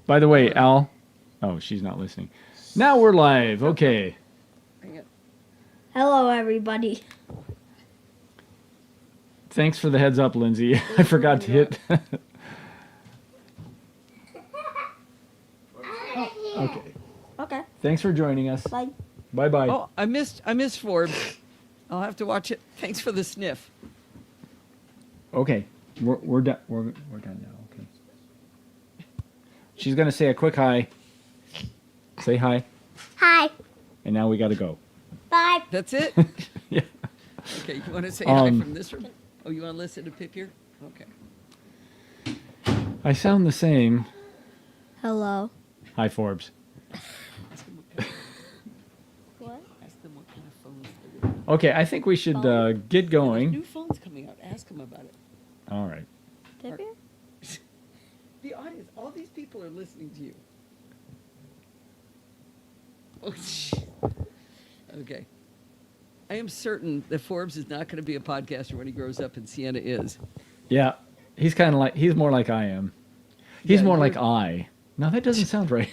By the way, Al. Oh, she's not listening. Now we're live. Okay. Hello, everybody. Thanks for the heads up, Lindsay. I forgot to hit. Okay. Okay. Thanks for joining us. Bye. Bye-bye. Oh, I missed Forbes. I'll have to watch it. Thanks for the sniff. Okay. We're done. We're done now. Okay. She's gonna say a quick hi. Say hi. Hi. And now we got to go. Bye. That's it? Yeah. Okay, you want to say hi from this room? Oh, you want to listen to Pip here? Okay. I sound the same. Hello. Hi, Forbes. Ask them what kind What? ask them what kind of phones they were. Okay, I think we should get There's going. new phones coming out. Ask them about it. All right. Pippi? The audience, all these people are listening to you. Oh, okay. I am certain that Forbes is not going to be a podcaster when he grows up, and Sienna is. Yeah, he's kind of like, he's more like I am. He's Yeah, more you're- like I. No, that doesn't sound right.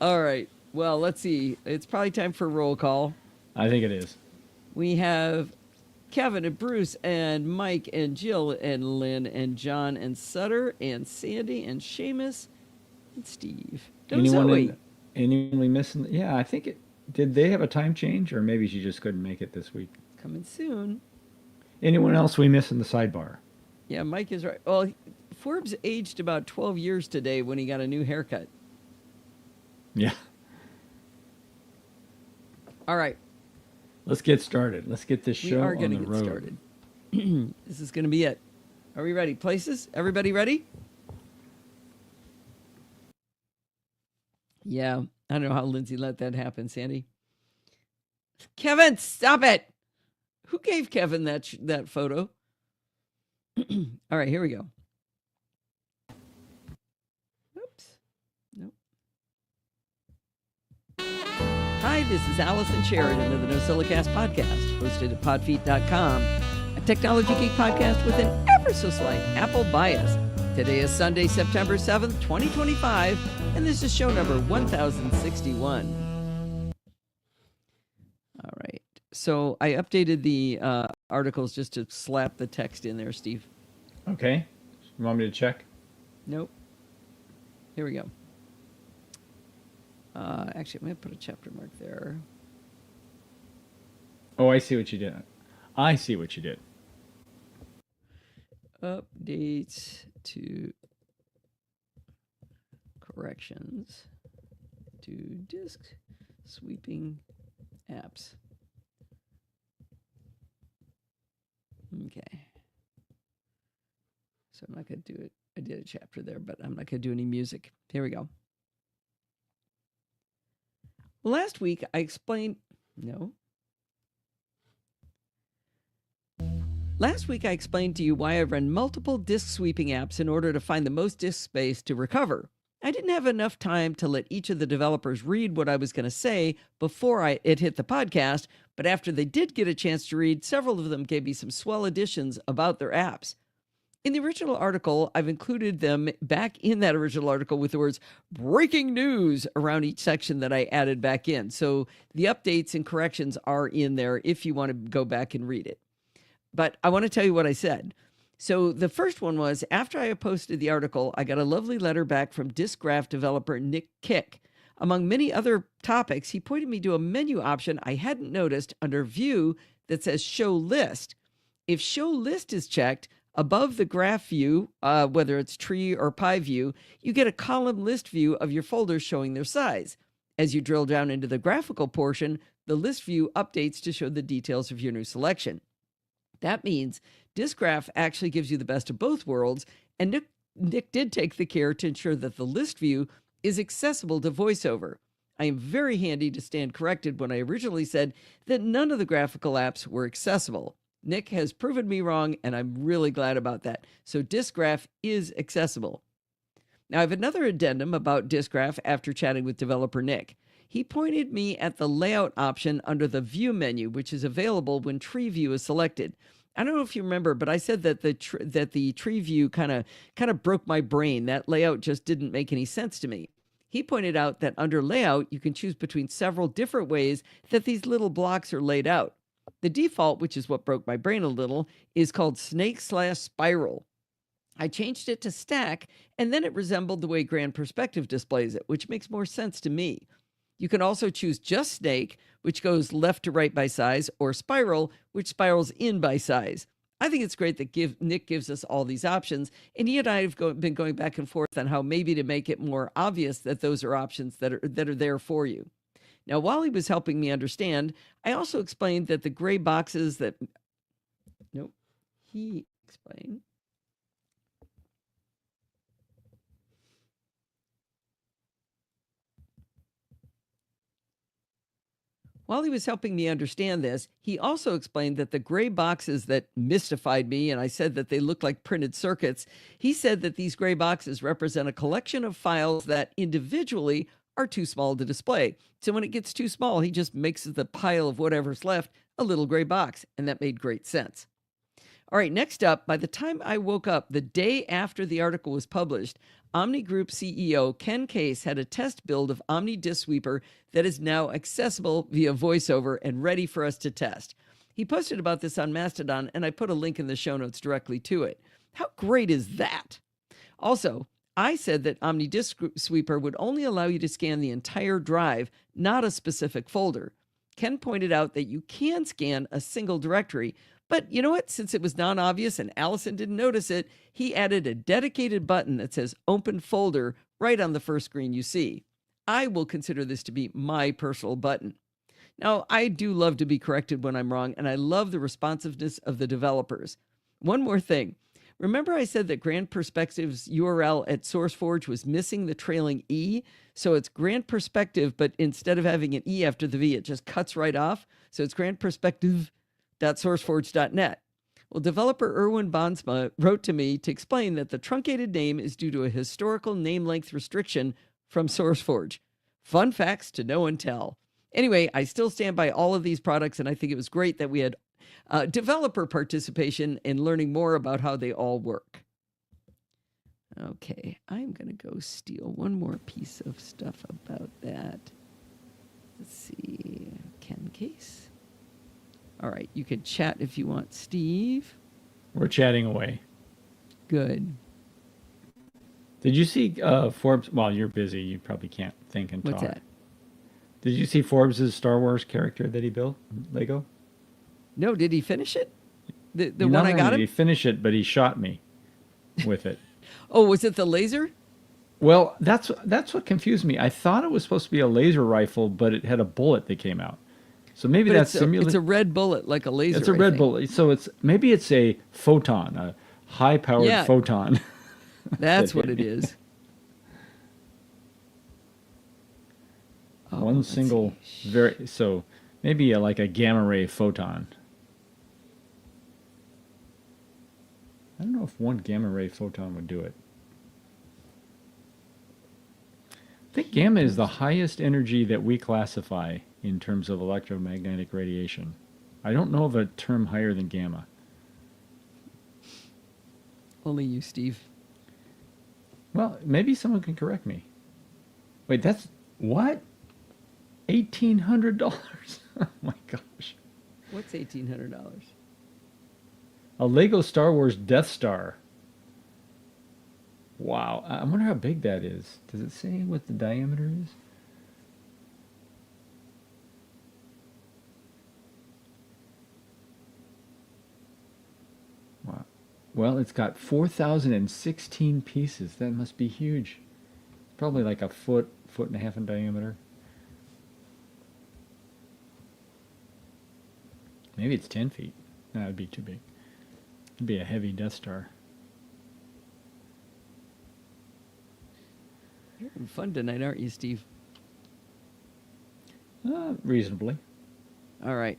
All right. Well, let's see. It's probably time for a roll call. I think it is. We have Kevin and Bruce and Mike and Jill and Lynn and John and Sutter and Sandy and Seamus and Steve. And Zoe. Anyone we missing? Yeah, I think it. Did they have a time change, or maybe she just couldn't make it this week? Coming soon. Anyone else we miss in the sidebar? Yeah, Mike is right. Well, Forbes aged about 12 years today when he got a new haircut. Yeah. All right. Let's get started. Let's get this We show are on going to the get road. started. This is going to be it. Are we ready? Places? Everybody ready? Yeah. I don't know how Lindsay let that happen, Sandy. Kevin, stop it. Who gave Kevin that photo? All right, here we go. Oops. Nope. Hi, this is Allison Sheridan of the NosillaCast podcast, hosted at podfeet.com, a technology geek podcast with an ever so slight Apple bias. Today is Sunday, September 7th, 2025, and this is show number 1061. All right. So I updated the articles just to slap the text in there, Steve. Okay. You want me to check? Nope. Here we go. Actually, I'm going to put a chapter mark there. Oh, I see what you did. I see what you did. Updates to corrections to disk sweeping apps. Okay. So I'm not going to do it. I did a chapter there, but I'm not going to do any music. Here we go. Last week I explained, Last week I explained to you why I run multiple disk sweeping apps in order to find the most disk space to recover. I didn't have enough time to let each of the developers read what I was going to say before it hit the podcast, but after they did get a chance to read, several of them gave me some swell additions about their apps. In the original article, I've included them back in that original article with the words breaking news around each section that I added back in. So the updates and corrections are in there if you want to go back and read it. But I want to tell you what I said. So the first one was, after I posted the article, I got a lovely letter back from Disk Graph developer Nick Kick. Among many other topics, he pointed me to a menu option I hadn't noticed under View that says Show List. If Show List is checked, above the graph view, whether it's tree or pie view, you get a column list view of your folders showing their size. As you drill down into the graphical portion, the list view updates to show the details of your new selection. That means Disk Graph actually gives you the best of both worlds, and Nick did take the care to ensure that the list view is accessible to VoiceOver. I am very handy to stand corrected when I originally said that none of the graphical apps were accessible. Nick has proven me wrong, and I'm really glad about that. So Disk Graph is accessible. Now, I have another addendum about Disk Graph after chatting with developer Nick. He pointed me at the layout option under the View menu, which is available when Tree View is selected. I don't know if you remember, but I said that the tree view kind of broke my brain. That layout just didn't make any sense to me. He pointed out that under layout, you can choose between several different ways that these little blocks are laid out. The default, which is what broke my brain a little, is called snake/spiral. I changed it to stack, and then it resembled the way Grand Perspective displays it, which makes more sense to me. You can also choose just snake, which goes left to right by size, or spiral, which spirals in by size. I think it's great that Nick gives us all these options, and he and I have been going back and forth on how maybe to make it more obvious that those are options that are there for you. Now, while he was helping me understand, I also explained that the gray boxes that... Nope. He explained... While he was helping me understand this, he also explained that the gray boxes that mystified me, and I said that they look like printed circuits, he said that these gray boxes represent a collection of files that individually are too small to display. So when it gets too small, he just makes the pile of whatever's left a little gray box, and that made great sense. All right, next up, by the time I woke up the day after the article was published, Omni Group CEO Ken Case had a test build of Omni Disk Sweeper that is now accessible via VoiceOver and ready for us to test. He posted about this on Mastodon, and I put a link in the show notes directly to it. How great is that? Also, I said that Omni Disk Sweeper would only allow you to scan the entire drive, not a specific folder. Ken pointed out that you can scan a single directory, but you know what? Since it was non-obvious and Allison didn't notice it, he added a dedicated button that says Open Folder right on the first screen you see. I will consider this to be my personal button. Now, I do love to be corrected when I'm wrong, and I love the responsiveness of the developers. One more thing. Remember I said that Grand Perspective's URL at SourceForge was missing the trailing E? So it's Grand Perspective, but instead of having an E after the V, it just cuts right off. So it's grandperspective.sourceforge.net. Well, developer Erwin Bonsma wrote to me to explain that the truncated name is due to a historical name length restriction from SourceForge. Fun facts to know and tell. Anyway, I still stand by all of these products, and I think it was great that we had developer participation in learning more about how they all work. Okay, I'm going to go steal one more piece of stuff about that. Let's see. Ken Case. All right, you can chat if you want, Steve. We're chatting away. Good. Did you see Forbes? Well, you're busy. You probably can't think and talk. What's that? Did you see Forbes' Star Wars character that he built, Lego? No, did he finish it? The Not one I only got did him? he finish it, but he shot me with it. Oh, was it the laser? Well, that's what confused me. I thought it was supposed to be a laser rifle, but it had a bullet that came out. So maybe But that's it's a red bullet, like a laser. It's a red bullet. So maybe it's a photon, a high-powered photon. That's what it is. Oh, One single, so maybe like a gamma ray photon. I don't know if one gamma ray photon would do it. I think gamma is the highest energy that we classify in terms of electromagnetic radiation. I don't know of a term higher than gamma. Only you, Steve. Well, maybe someone can correct me. Wait, that's what? $1,800? Oh my gosh. What's $1,800? A Lego Star Wars Death Star. Wow. I wonder how big that is. Does it say what the diameter is? Wow. Well, it's got 4,016 pieces. That must be huge. Probably like a foot and a half in diameter. Maybe it's 10 feet. No, it'd be too big. It'd be a heavy Death Star. You're having fun tonight, aren't you, Steve? Reasonably. All right.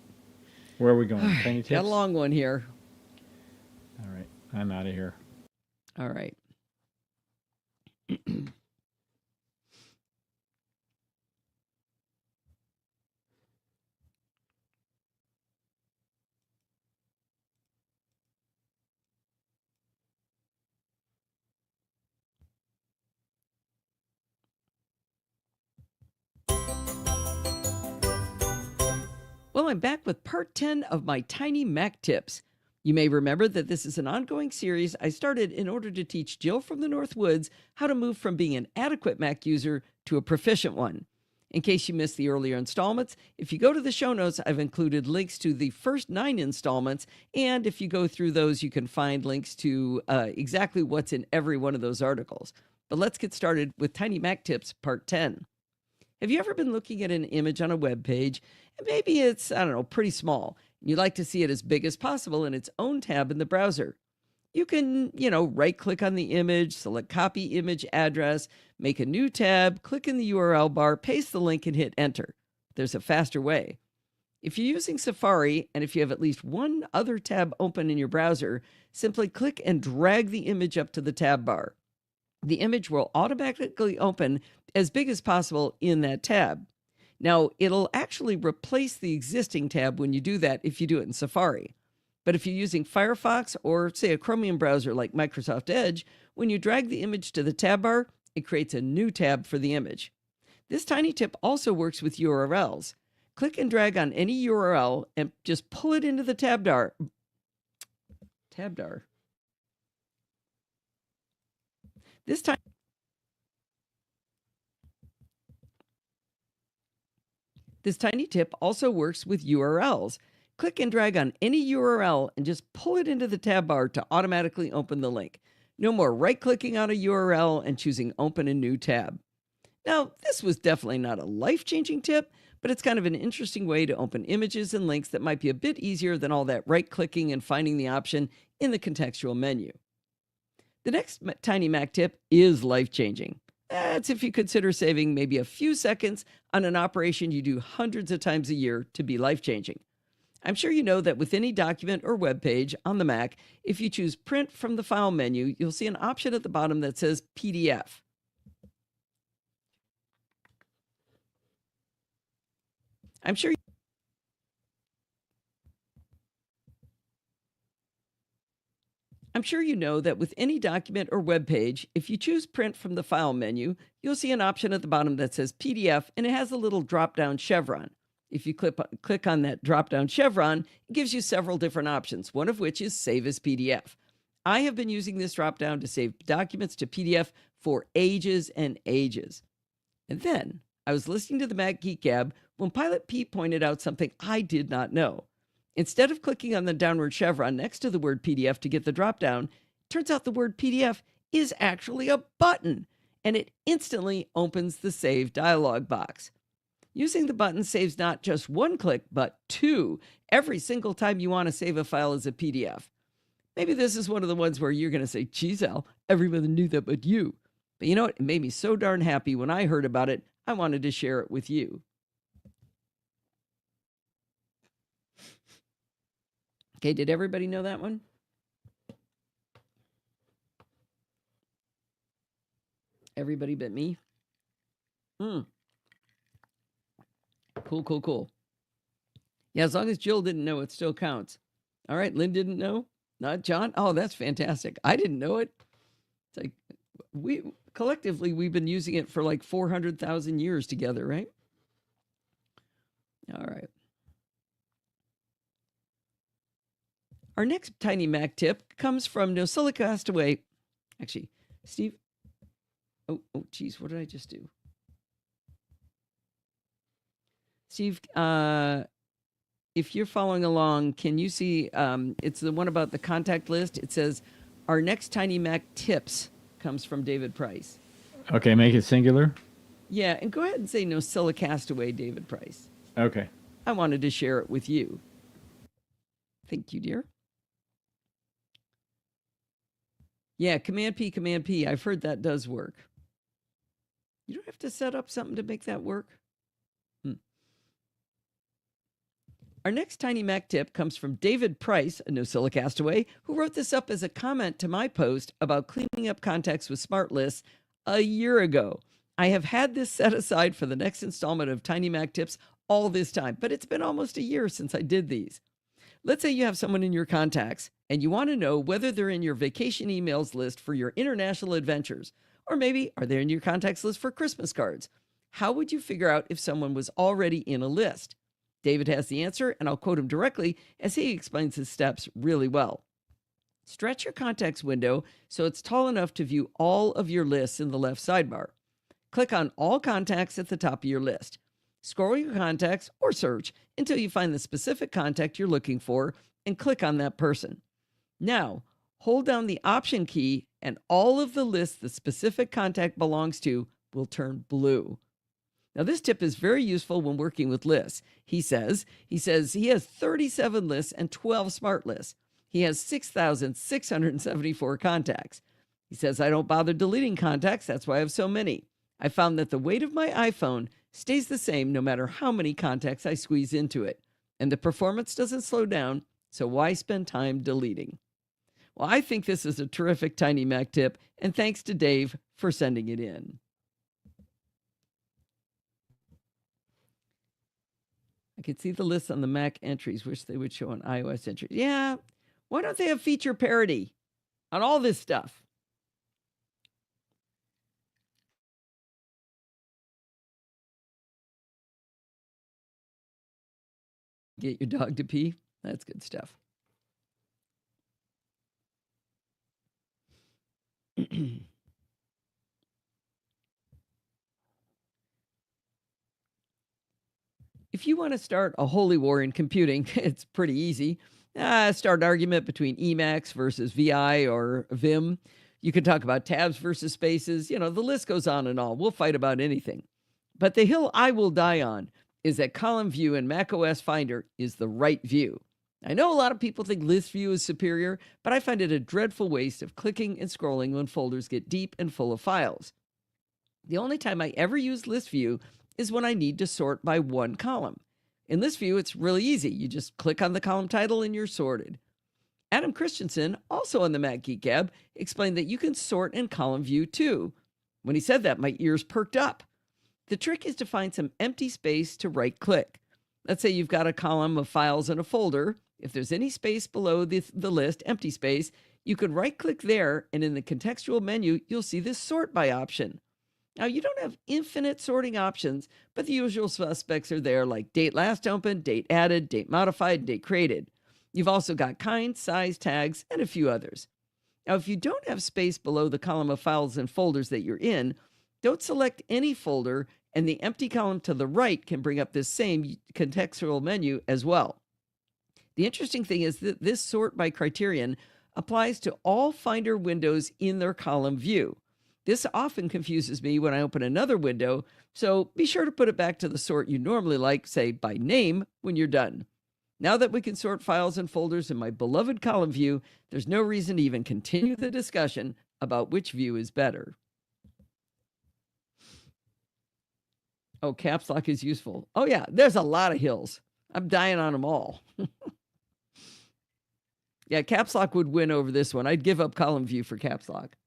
Where are we going? Tiny tips? Got a long one here. All right. I'm out of here. All right. Well, I'm back with part 10 of my Tiny Mac tips. You may remember that this is an ongoing series I started in order to teach Jill from the North Woods how to move from being an adequate Mac user to a proficient one. In case you missed the earlier installments, if you go to the show notes, I've included links to the first 9 installments, and if you go through those, you can find links to exactly what's in every one of those articles. But let's get started with Tiny Mac Tips Part 10. Have you ever been looking at an image on a web page, and maybe it's, pretty small, and you'd like to see it as big as possible in its own tab in the browser? You can, right-click on the image, select Copy Image Address, make a new tab, click in the URL bar, paste the link, and hit Enter. There's a faster way. If you're using Safari, and if you have at least one other tab open in your browser, simply click and drag the image up to the tab bar. The image will automatically open as big as possible in that tab. Now, it'll actually replace the existing tab when you do that if you do it in Safari. But if you're using Firefox or, say, a Chromium browser like Microsoft Edge, when you drag the image to the tab bar, it creates a new tab for the image. This tiny tip also works with URLs. Click and drag on any URL and just pull it into the tab bar. This tiny tip also works with URLs. Click and drag on any URL and just pull it into the tab bar to automatically open the link. No more right-clicking on a URL and choosing Open a New Tab. Now, this was definitely not a life-changing tip, but it's kind of an interesting way to open images and links that might be a bit easier than all that right-clicking and finding the option in the contextual menu. The next Tiny Mac tip is life-changing. That's if you consider saving maybe a few seconds on an operation you do hundreds of times a year to be life-changing. I'm sure you know that with any document or web page on the Mac, if you choose Print from the File menu, you'll see an option at the bottom that says PDF. I'm sure you know that with any document or web page, if you choose Print from the File menu, you'll see an option at the bottom that says PDF, and it has a little drop-down chevron. If you click on that drop-down chevron, it gives you several different options, one of which is Save as PDF. I have been using this drop-down to save documents to PDF for ages and ages. And then I was listening to the Mac Geek Gab when Pilot Pete pointed out something I did not know. Instead of clicking on the downward chevron next to the word PDF to get the drop-down, it turns out the word PDF is actually a button, and it instantly opens the Save dialog box. Using the button saves not just one click, but 2 every single time you want to save a file as a PDF. Maybe this is one of the ones where you're going to say, geez, Al, everyone knew that but you. But you know what? It made me so darn happy when I heard about it, I wanted to share it with you. Okay, did everybody know that one? Everybody but me? Cool. Yeah, as long as Jill didn't know, it still counts. All right, Lynn didn't know? Not John? Oh, that's fantastic. I didn't know it. It's like we've been using it for like 400,000 years together, right? All right. Our next Tiny Mac tip comes from NosillaCast. Actually, Steve. Oh, geez, what did I just do? Steve, if you're following along, can you see, it's the one about the contact list. It says, our next Tiny Mac tips comes from David Price. Okay, make it singular. Yeah, and go ahead and say NosillaCast, David Price. Okay. I wanted to share it with you. Thank you, dear. Yeah, Command P. I've heard that does work. You don't have to set up something to make that work. Our next Tiny Mac tip comes from David Price, a NosillaCast, who wrote this up as a comment to my post about cleaning up contacts with smart lists a year ago. I have had this set aside for the next installment of Tiny Mac tips all this time, but it's been almost a year since I did these. Let's say you have someone in your contacts and you want to know whether they're in your vacation emails list for your international adventures, or maybe are they in your contacts list for Christmas cards. How would you figure out if someone was already in a list? David has the answer, and I'll quote him directly as he explains his steps really well. Stretch your contacts window so it's tall enough to view all of your lists in the left sidebar. Click on all contacts at the top of your list. Scroll your contacts or search until you find the specific contact you're looking for and click on that person. Now, hold down the Option key and all of the lists the specific contact belongs to will turn blue. Now, this tip is very useful when working with lists. He says he has 37 lists and 12 smart lists. He has 6,674 contacts. He says, I don't bother deleting contacts. That's why I have so many. I found that the weight of my iPhone stays the same no matter how many contacts I squeeze into it. And the performance doesn't slow down, so why spend time deleting? Well, I think this is a terrific Tiny Mac tip, and thanks to Dave for sending it in. I could see the list on the Mac entries. Wish they would show on iOS entries. Yeah, why don't they have feature parity on all this stuff? Get your dog to pee? That's good stuff. If you want to start a holy war in computing, it's pretty easy. Start an argument between Emacs versus VI or Vim. You can talk about tabs versus spaces. The list goes on and on. We'll fight about anything. But the hill I will die on is that column view in macOS Finder is the right view. I know a lot of people think list view is superior, but I find it a dreadful waste of clicking and scrolling when folders get deep and full of files. The only time I ever use list view is when I need to sort by one column. In list view, it's really easy. You just click on the column title and you're sorted. Adam Christensen, also on the Mac Geek Gab, explained that you can sort in column view too. When he said that, my ears perked up. The trick is to find some empty space to right-click. Let's say you've got a column of files in a folder. If there's any space below the list, empty space, you can right-click there, and in the contextual menu, you'll see this Sort By option. Now, you don't have infinite sorting options, but the usual suspects are there, like date last opened, date added, date modified, date created. You've also got kind, size, tags, and a few others. Now, if you don't have space below the column of files and folders that you're in, don't select any folder, and the empty column to the right can bring up this same contextual menu as well. The interesting thing is that this sort by criterion applies to all Finder windows in their column view. This often confuses me when I open another window, so be sure to put it back to the sort you normally like, say by name, when you're done. Now that we can sort files and folders in my beloved column view, there's no reason to even continue the discussion about which view is better. Oh, caps lock is useful. Oh yeah, there's a lot of hills. I'm dying on them all. Yeah, caps lock would win over this one. I'd give up column view for caps lock.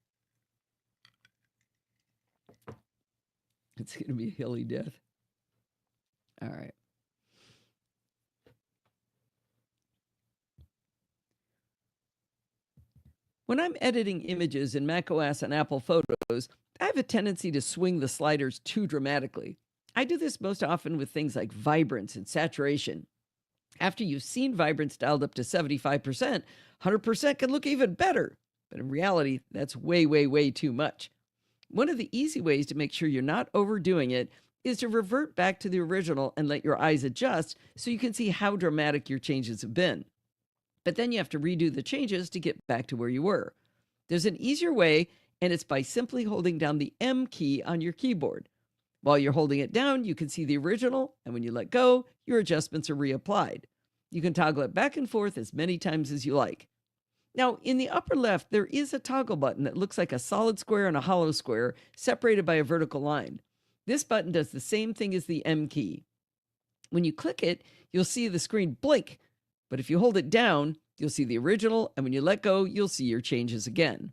It's going to be a hilly death. All right. When I'm editing images in macOS and Apple Photos, I have a tendency to swing the sliders too dramatically. I do this most often with things like vibrance and saturation. After you've seen vibrance dialed up to 75%, 100% can look even better. But in reality, that's way, way, way too much. One of the easy ways to make sure you're not overdoing it is to revert back to the original and let your eyes adjust so you can see how dramatic your changes have been. But then you have to redo the changes to get back to where you were. There's an easier way, and it's by simply holding down the M key on your keyboard. While you're holding it down, you can see the original, and when you let go, your adjustments are reapplied. You can toggle it back and forth as many times as you like. Now, in the upper left, there is a toggle button that looks like a solid square and a hollow square separated by a vertical line. This button does the same thing as the M key. When you click it, you'll see the screen blink, but if you hold it down, you'll see the original, and when you let go, you'll see your changes again.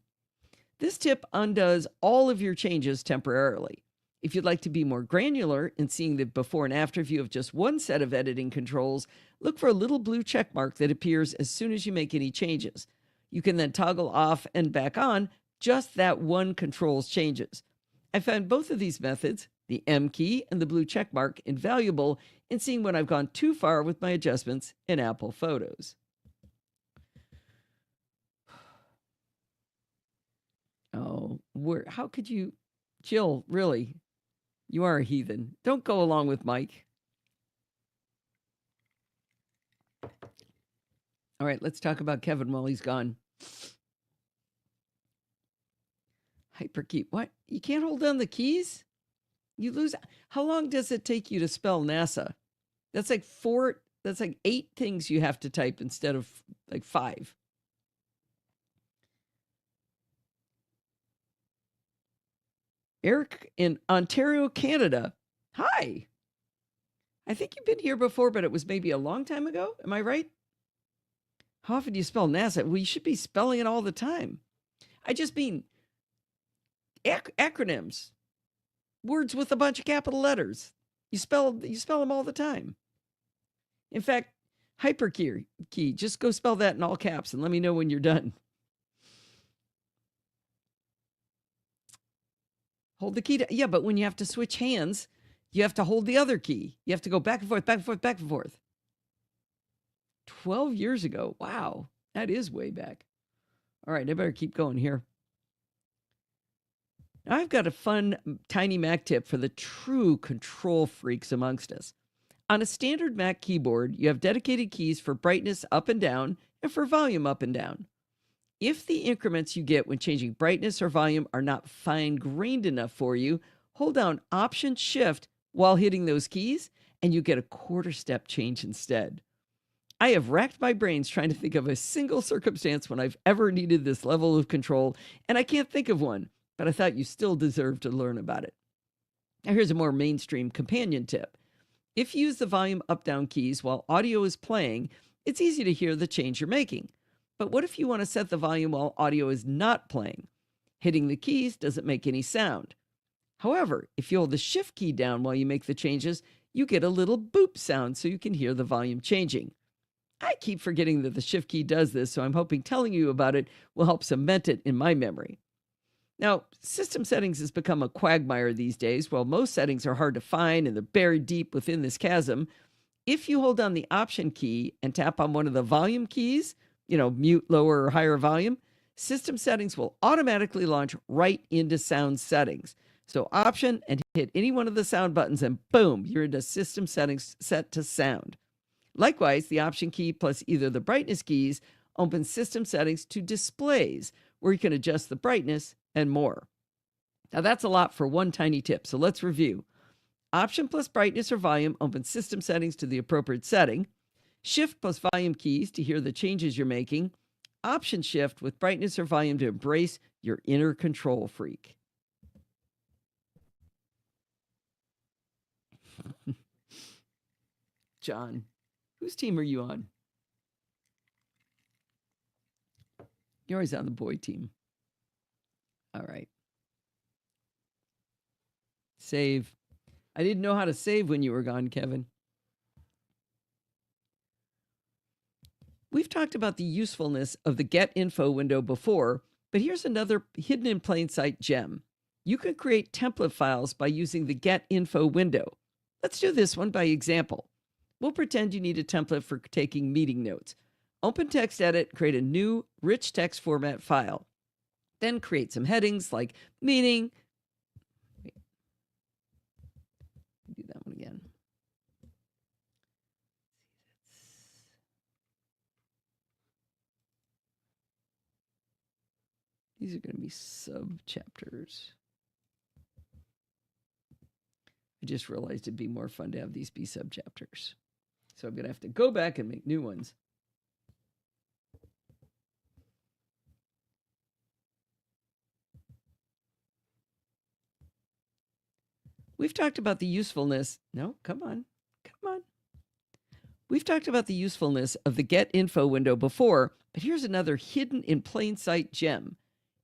This tip undoes all of your changes temporarily. If you'd like to be more granular in seeing the before and after view of just one set of editing controls, look for a little blue check mark that appears as soon as you make any changes. You can then toggle off and back on just that one control's changes. I found both of these methods, The M key and the blue check mark invaluable in seeing when I've gone too far with my adjustments in Apple Photos. Oh, how could you, Jill, really? You are a heathen. Don't go along with Mike. All right, let's talk about Kevin while he's gone. Hyperkey. What? You can't hold down the keys? You lose. How long does it take you to spell NASA? That's like 8 things you have to type instead of like 5. Eric in Ontario, Canada. Hi. I think you've been here before, but it was maybe a long time ago. Am I right? How often do you spell NASA? Well, you should be spelling it all the time. I just mean acronyms, words with a bunch of capital letters. You spell them all the time. In fact, hyperkey, just go spell that in all caps and let me know when you're done. Hold the key. Yeah, but when you have to switch hands, you have to hold the other key. You have to go back and forth, back and forth, back and forth. 12 years ago. Wow, that is way back. All right, I better keep going here. Now I've got a fun Tiny Mac tip for the true control freaks amongst us. On a standard Mac keyboard, you have dedicated keys for brightness up and down and for volume up and down. If the increments you get when changing brightness or volume are not fine-grained enough for you, hold down Option-Shift while hitting those keys, and you get a quarter-step change instead. I have racked my brains trying to think of a single circumstance when I've ever needed this level of control, and I can't think of one, but I thought you still deserve to learn about it. Now here's a more mainstream companion tip. If you use the volume up-down keys while audio is playing, it's easy to hear the change you're making. But what if you want to set the volume while audio is not playing? Hitting the keys doesn't make any sound. However, if you hold the Shift key down while you make the changes, you get a little boop sound so you can hear the volume changing. I keep forgetting that the Shift key does this, so I'm hoping telling you about it will help cement it in my memory. Now, system settings has become a quagmire these days. While most settings are hard to find and they're buried deep within this chasm, if you hold down the Option key and tap on one of the volume keys, mute, lower, or higher volume, system settings will automatically launch right into sound settings. So Option and hit any one of the sound buttons and boom, you're into system settings set to sound. Likewise, the Option key plus either the brightness keys opens system settings to displays where you can adjust the brightness and more. Now that's a lot for one tiny tip, so let's review. Option plus brightness or volume opens system settings to the appropriate setting. Shift plus volume keys to hear the changes you're making. Option Shift with brightness or volume to embrace your inner control freak. John, whose team are you on? You're always on the boy team. All right. Save. I didn't know how to save when you were gone, Kevin. We've talked about the usefulness of the Get Info window before, but here's another hidden in plain sight gem. You can create template files by using the Get Info window. Let's do this one by example. We'll pretend you need a template for taking meeting notes. Open TextEdit, create a new rich text format file. Then create some headings like meeting. Wait. Do that one again. These are going to be sub-chapters. I just realized it'd be more fun to have these be sub-chapters. So I'm going to have to go back and make new ones. We've talked about the usefulness. No, come on. We've talked about the usefulness of the Get Info window before, but here's another hidden in plain sight gem.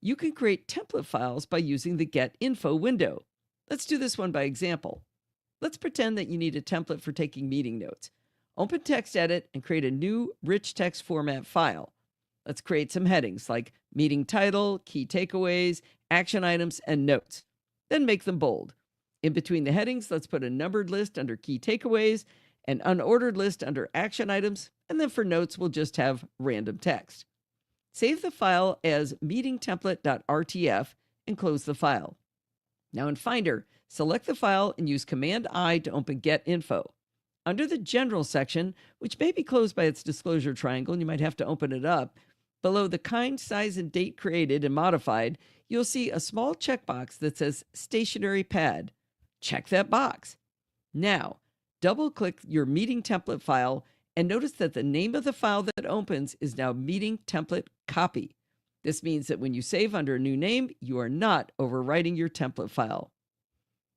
You can create template files by using the Get Info window. Let's do this one by example. Let's pretend that you need a template for taking meeting notes. Open TextEdit and create a new rich text format file. Let's create some headings like meeting title, key takeaways, action items, and notes. Then make them bold. In between the headings, let's put a numbered list under key takeaways, an unordered list under action items, and then for notes, we'll just have random text. Save the file as meetingtemplate.rtf and close the file. Now in Finder, select the file and use Command-I to open Get Info. Under the General section, which may be closed by its disclosure triangle, and you might have to open it up, below the kind, size, and date created and modified, you'll see a small checkbox that says Stationery Pad. Check that box. Now, double-click your meeting template file and notice that the name of the file that opens is now Meeting Template Copy. This means that when you save under a new name, you are not overwriting your template file.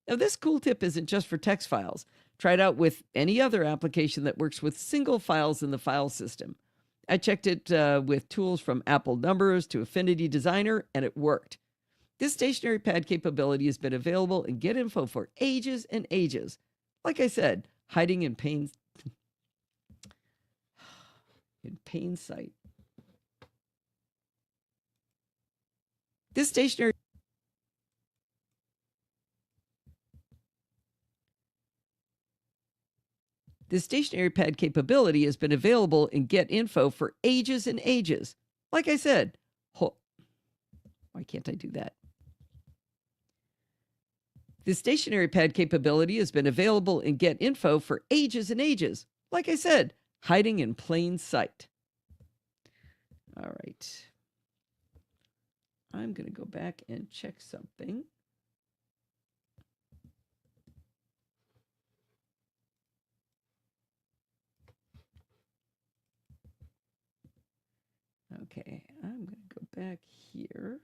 Now, this cool tip isn't just for text files. Try it out with any other application that works with single files in the file system. I checked it with tools from Apple Numbers to Affinity Designer, and it worked. This stationery pad capability has been available in Get Info for ages and ages. Like I said, hiding in plain sight. This stationery pad capability has been available in Get Info for ages and ages. Like I said, why can't I do that? The stationery pad capability has been available in Get Info for ages and ages. Like I said, hiding in plain sight. All right. I'm going to go back and check something. Okay, I'm going to go back here.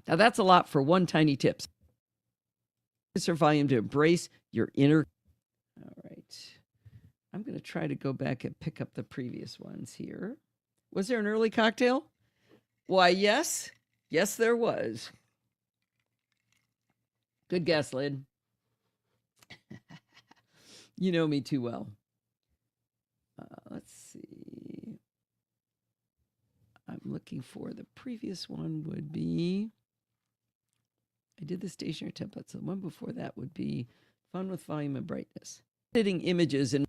Now that's a lot for one tiny tip. Or volume to embrace your inner. All right. I'm going to try to go back and pick up the previous ones here. Was there an early cocktail? Why, yes. Yes, there was. Good guess, Lyd. You know me too well. Let's see. I'm looking for the previous one would be. I did the stationery template. So the one before that would be fun with volume and brightness. Editing images and.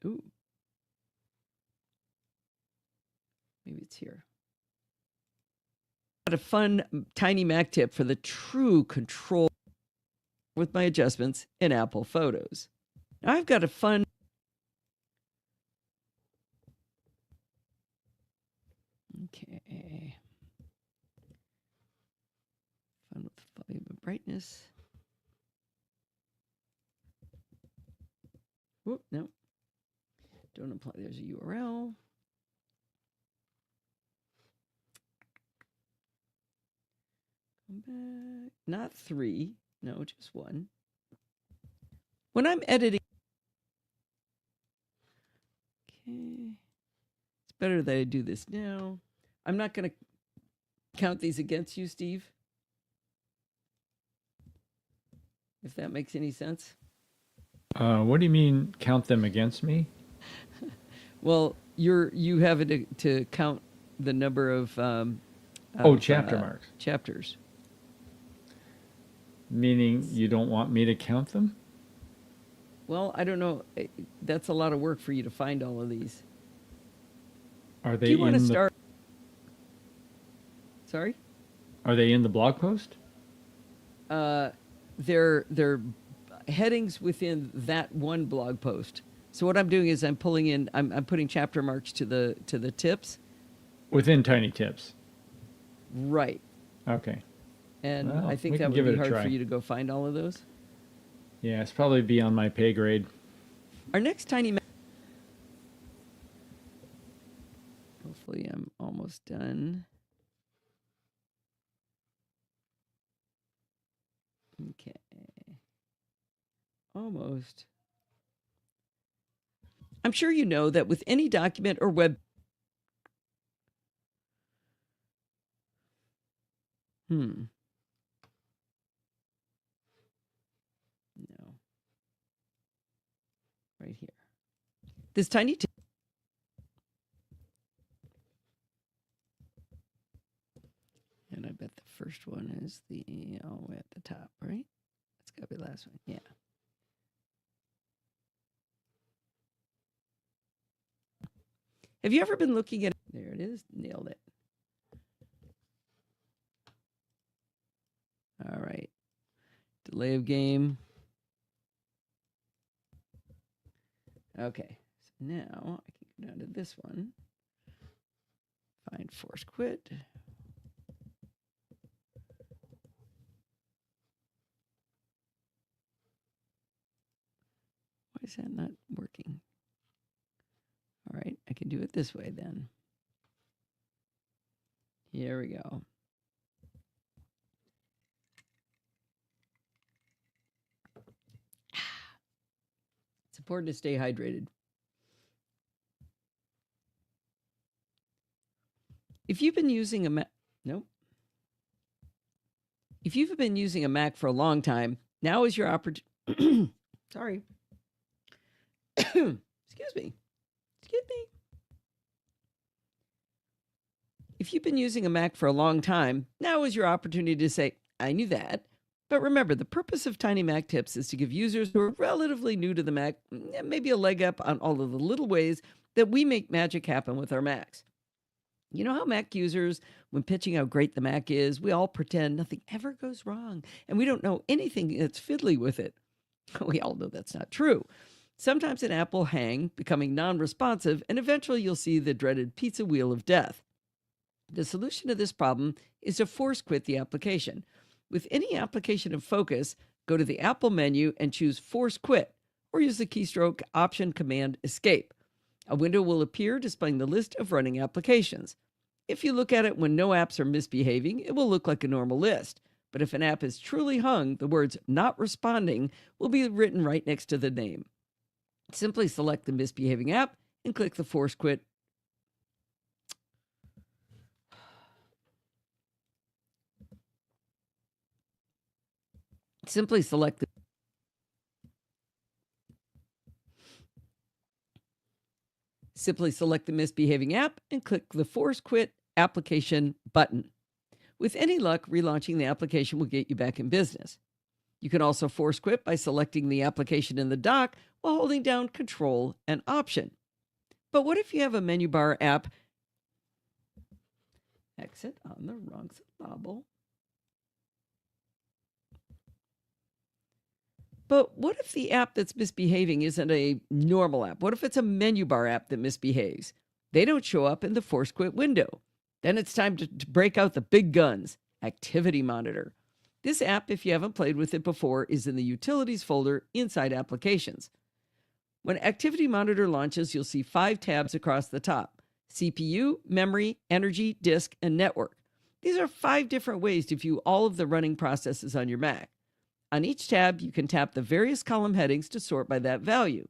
Ooh. Maybe it's here. Got a fun tiny Mac tip for the true control with my adjustments in Apple Photos. Now I've got a fun. Okay. Fun with volume and brightness. Whoop, no. Don't apply. There's a URL. Come back. Not 3. No, just 1. When I'm editing. Okay. It's better that I do this now. I'm not going to count these against you, Steve. If that makes any sense. What do you mean count them against me? Well, you have it to count the number of chapter marks. Chapters. Meaning you don't want me to count them? Well, I don't know. That's a lot of work for you to find all of these. Are they Do you want to in start? Sorry? Are they in the blog post? They're headings within that one blog post. So what I'm doing is I'm putting chapter marks to the tips. Within Tiny Tips. Right. Okay. And Well, I think we that can would give be it a hard try. for you to go find all of those. Yeah, it's probably beyond my pay grade. Our next tiny. Hopefully, I'm almost done. Okay. Almost. I'm sure you know that with any document or web. No. Right here. This tiny tip. And I'm bet the first one is the all the way at the top, right? That's got to be the last one. Yeah. Have you ever been looking at... There it is. Nailed it. All right. Delay of game. Okay. So now I can go down to this one. Find force quit. Why is that not working? All right, I can do it this way then. Here we go. It's important to stay hydrated. If you've been using a Mac, If you've been using a Mac for a long time, now is your opportunity. Sorry. Excuse me. If you've been using a Mac for a long time, now is your opportunity to say, I knew that. But remember, the purpose of Tiny Mac Tips is to give users who are relatively new to the Mac maybe a leg up on all of the little ways that we make magic happen with our Macs. You know how Mac users, when pitching how great the Mac is, we all pretend nothing ever goes wrong, and we don't know anything that's fiddly with it. We all know that's not true. Sometimes an app will hang, becoming non-responsive, and eventually you'll see the dreaded pizza wheel of death. The solution to this problem is to force quit the application. With any application of focus, go to the Apple menu and choose Force Quit, or use the keystroke Option Command Escape. A window will appear displaying the list of running applications. If you look at it when no apps are misbehaving, it will look like a normal list. But if an app is truly hung, the words "not responding" will be written right next to the name. Simply select the misbehaving app and click the Force Quit. Simply select the misbehaving app and click the Force Quit Application button. With any luck, relaunching the application will get you back in business. You can also force quit by selecting the application in the dock while holding down Control and Option. But what if you have a menu bar app? Exit on the wrong syllable. But what if the app that's misbehaving isn't a normal app? What if it's a menu bar app that misbehaves? They don't show up in the Force Quit window. Then it's time to break out the big guns, Activity Monitor. This app, if you haven't played with it before, is in the Utilities folder inside Applications. When Activity Monitor launches, you'll see 5 tabs across the top: CPU, Memory, Energy, Disk, and Network. These are 5 different ways to view all of the running processes on your Mac. On each tab, you can tap the various column headings to sort by that value.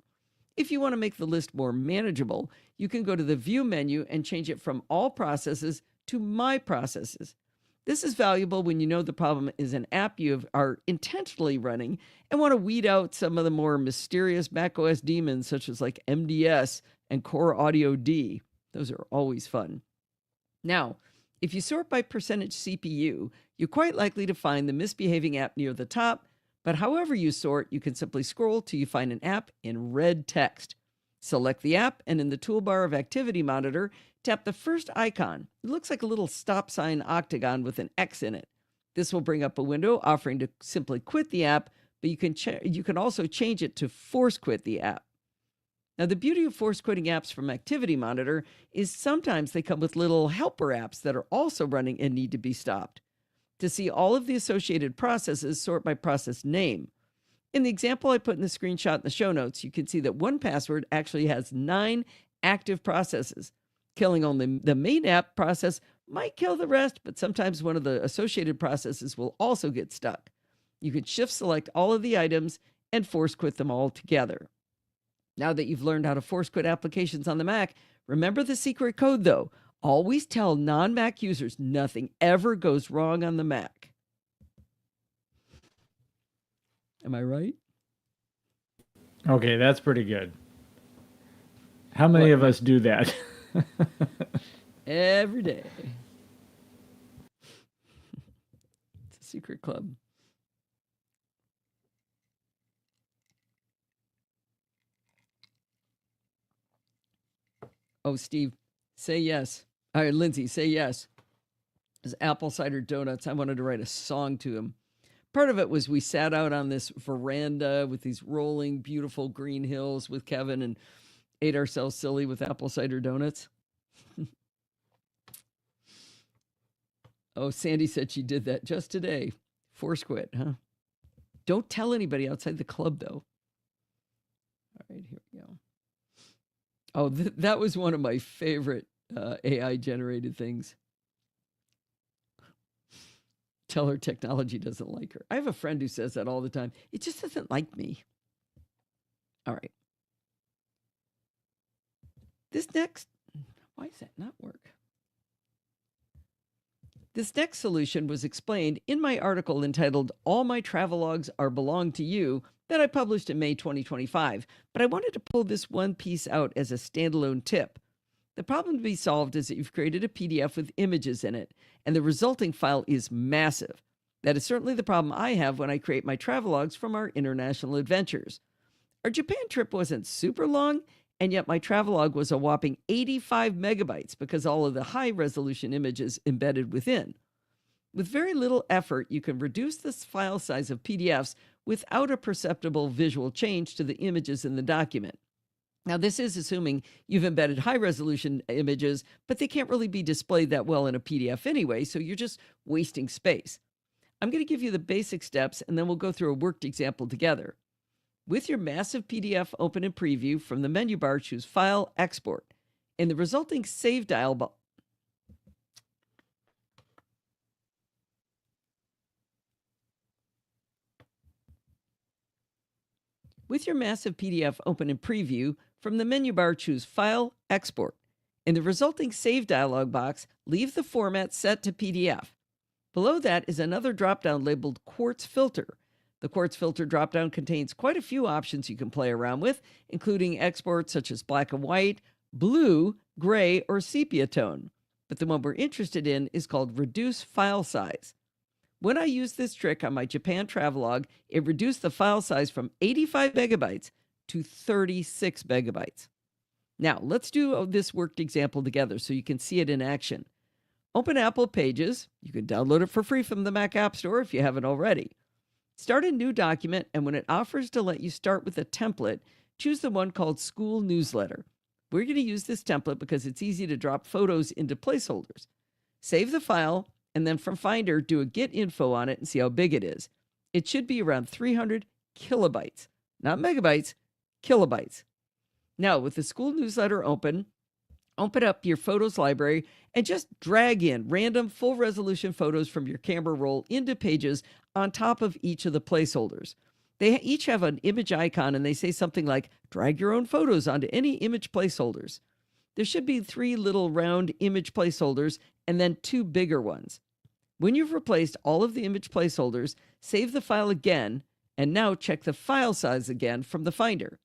If you want to make the list more manageable, you can go to the View menu and change it from All Processes to My Processes. This is valuable when you know the problem is an app you are intentionally running and want to weed out some of the more mysterious macOS demons, such as like MDS and Core Audio D. Those are always fun. Now, if you sort by percentage CPU, you're quite likely to find the misbehaving app near the top, but however you sort, you can simply scroll till you find an app in red text. Select the app, and in the toolbar of Activity Monitor, tap the first icon. It looks like a little stop sign octagon with an X in it. This will bring up a window offering to simply quit the app, but you can also change it to force quit the app. Now, the beauty of force quitting apps from Activity Monitor is sometimes they come with little helper apps that are also running and need to be stopped. To see all of the associated processes, sort by process name. In the example I put in the screenshot in the show notes, you can see that 1Password actually has 9 active processes. Killing only the main app process might kill the rest, but sometimes one of the associated processes will also get stuck. You can shift select all of the items and force quit them all together. Now that you've learned how to force quit applications on the Mac, remember the secret code though. Always tell non-Mac users nothing ever goes wrong on the Mac. Am I right? Okay, that's pretty good. How many of us do that? Every day. secret club. Oh, Steve, say yes. All right, Lindsay, say yes. His apple cider donuts. I wanted to write a song to him. Part of it was we sat out on this veranda with these rolling, beautiful green hills with Kevin and ate ourselves silly with apple cider donuts. Oh, Sandy said she did that just today. Force quit, huh? Don't tell anybody outside the club, though. All right, here we go. Oh, that was one of my favorite AI-generated things. Tell her technology doesn't like her. I have a friend who says that all the time. It just doesn't like me. All right. This next, why does that not work? This next solution was explained in my article entitled All My Travelogues Are Belong to You that I published in May 2025, but I wanted to pull this one piece out as a standalone tip. The problem to be solved is that you've created a PDF with images in it, and the resulting file is massive. That is certainly the problem I have when I create my travelogues from our international adventures. Our Japan trip wasn't super long, and yet my travelogue was a whopping 85 megabytes because all of the high-resolution images embedded within. With very little effort, you can reduce the file size of PDFs without a perceptible visual change to the images in the document. Now, this is assuming you've embedded high-resolution images, but they can't really be displayed that well in a PDF anyway, so you're just wasting space. I'm going to give you the basic steps, and then we'll go through a worked example together. With your massive PDF open in preview, from the menu bar, choose File, Export. In the resulting Save dialog, With your massive PDF open in preview, from the menu bar, choose File, Export. In the resulting Save dialog box, leave the format set to PDF. Below that is another dropdown labeled Quartz Filter. The Quartz Filter dropdown contains quite a few options you can play around with, including exports such as black and white, blue, gray, or sepia tone. But the one we're interested in is called Reduce File Size. When I used this trick on my Japan travelogue, it reduced the file size from 85 megabytes to 36 megabytes. Now, let's do this worked example together so you can see it in action. Open Apple Pages. You can download it for free from the Mac App Store if you haven't already. Start a new document, and when it offers to let you start with a template, choose the one called School Newsletter. We're going to use this template because it's easy to drop photos into placeholders. Save the file, and then from Finder, do a get info on it and see how big it is. It should be around 300 kilobytes, not megabytes, kilobytes. Now, with the School Newsletter open up your photos library and just drag in random full-resolution photos from your camera roll into Pages on top of each of the placeholders. They each have an image icon, and they say something like, drag your own photos onto any image placeholders. There should be 3 little round image placeholders and then 2 bigger ones. When you've replaced all of the image placeholders, save the file again, and now check the file size again from the Finder.